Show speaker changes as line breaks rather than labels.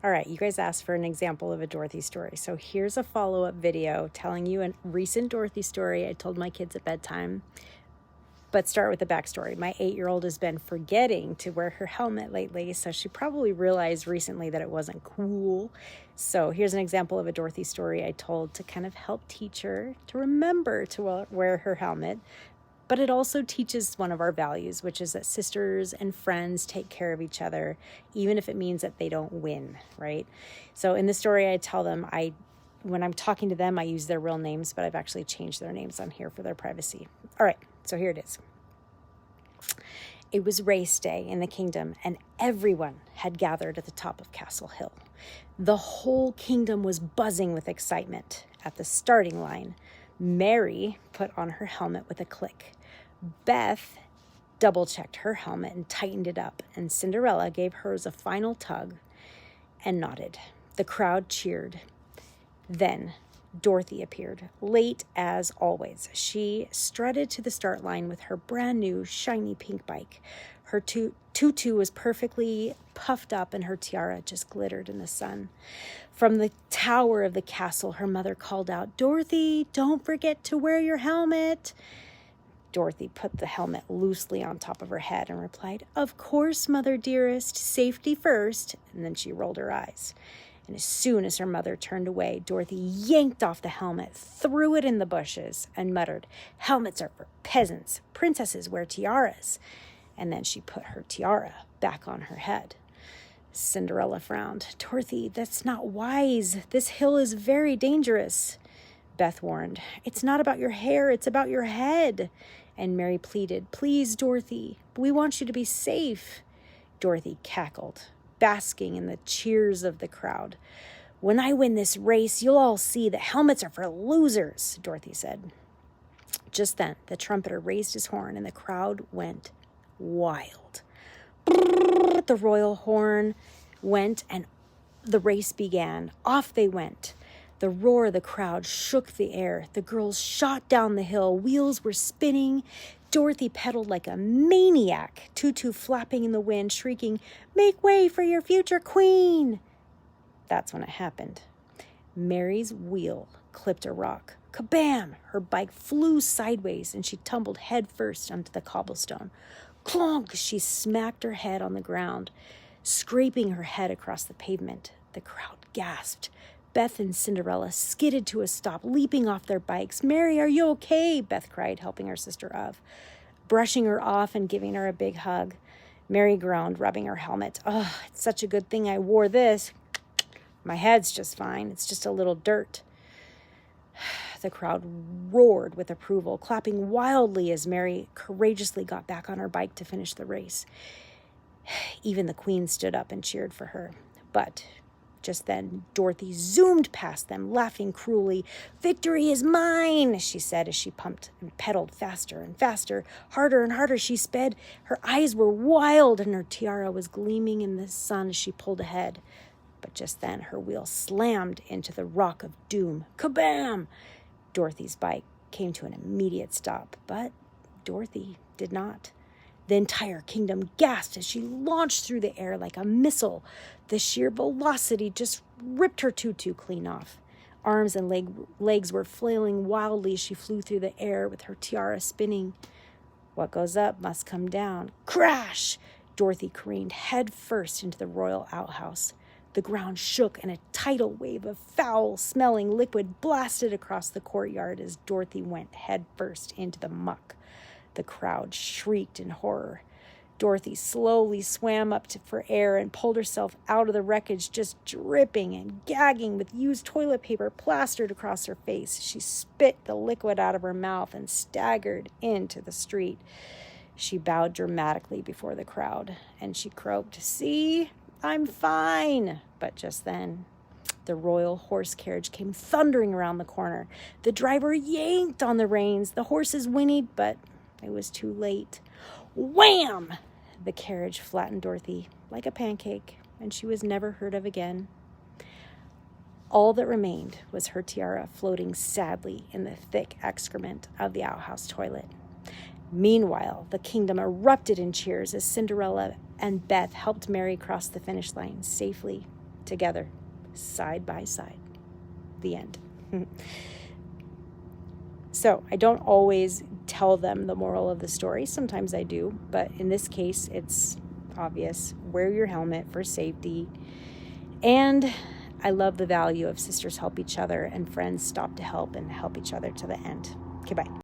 All right, you guys asked for an example of a Dorothy story. So here's a follow-up video telling you a recent Dorothy story I told my kids at bedtime. But start with the backstory. My 8-year-old has been forgetting to wear her helmet lately, so she probably realized recently that it wasn't cool. So here's an example of a Dorothy story I told to kind of help teach her to remember to wear her helmet. But it also teaches one of our values, which is that sisters and friends take care of each other, even if it means that they don't win, right? So in the story I tell them, when I'm talking to them, I use their real names, but I've actually changed their names on here for their privacy. All right, so here it is. It was race day in the kingdom, and everyone had gathered at the top of Castle Hill. The whole kingdom was buzzing with excitement. At the starting line, Mary put on her helmet with a click. Beth double-checked her helmet and tightened it up, and Cinderella gave hers a final tug and nodded. The crowd cheered. Then Dorothy appeared, late as always. She strutted to the start line with her brand new shiny pink bike. Her tutu was perfectly puffed up and her tiara just glittered in the sun. From the tower of the castle, her mother called out, "Dorothy, don't forget to wear your helmet." Dorothy put the helmet loosely on top of her head and replied, "Of course, mother dearest, safety first." And then she rolled her eyes. And as soon as her mother turned away, Dorothy yanked off the helmet, threw it in the bushes, and muttered, "Helmets are for peasants. Princesses wear tiaras." And then she put her tiara back on her head. Cinderella frowned. "Dorothy, that's not wise. This hill is very dangerous." Beth warned, "It's not about your hair, it's about your head." And Mary pleaded, "Please, Dorothy, we want you to be safe." Dorothy cackled, basking in the cheers of the crowd. "When I win this race, you'll all see that helmets are for losers," Dorothy said. Just then, the trumpeter raised his horn and the crowd went wild. The royal horn went and the race began. Off they went. The roar of the crowd shook the air. The girls shot down the hill. Wheels were spinning. Dorothy pedaled like a maniac, tutu flapping in the wind, shrieking, "Make way for your future queen!" That's when it happened. Mary's wheel clipped a rock. Kabam! Her bike flew sideways and she tumbled head first onto the cobblestone. Clonk! She smacked her head on the ground, scraping her head across the pavement. The crowd gasped. Beth and Cinderella skidded to a stop, leaping off their bikes. "Mary, are you okay?" Beth cried, helping her sister up, brushing her off and giving her a big hug. Mary groaned, rubbing her helmet. "Oh, it's such a good thing I wore this. My head's just fine. It's just a little dirt." The crowd roared with approval, clapping wildly as Mary courageously got back on her bike to finish the race. Even the queen stood up and cheered for her. But just then, Dorothy zoomed past them, laughing cruelly. "Victory is mine," she said as she pumped and pedaled faster and faster. Harder and harder she sped. Her eyes were wild and her tiara was gleaming in the sun as she pulled ahead. But just then, her wheel slammed into the rock of doom. Kabam! Dorothy's bike came to an immediate stop, but Dorothy did not. The entire kingdom gasped as she launched through the air like a missile. The sheer velocity just ripped her tutu clean off. Arms and legs were flailing wildly as she flew through the air with her tiara spinning. What goes up must come down. Crash! Dorothy careened head first into the royal outhouse. The ground shook and a tidal wave of foul-smelling liquid blasted across the courtyard as Dorothy went head first into the muck. The crowd shrieked in horror. Dorothy slowly swam up for air and pulled herself out of the wreckage, just dripping and gagging with used toilet paper plastered across her face. She spit the liquid out of her mouth and staggered into the street. She bowed dramatically before the crowd, and she croaked, "See? I'm fine." But just then, the royal horse carriage came thundering around the corner. The driver yanked on the reins. The horses whinnied, but it was too late. Wham! The carriage flattened Dorothy like a pancake, and she was never heard of again. All that remained was her tiara floating sadly in the thick excrement of the outhouse toilet. Meanwhile, the kingdom erupted in cheers as Cinderella and Beth helped Mary cross the finish line safely together, side by side. The end. So I don't always tell them the moral of the story. Sometimes I do, but in this case, it's obvious. Wear your helmet for safety. And I love the value of sisters help each other and friends stop to help and help each other to the end. Okay, bye.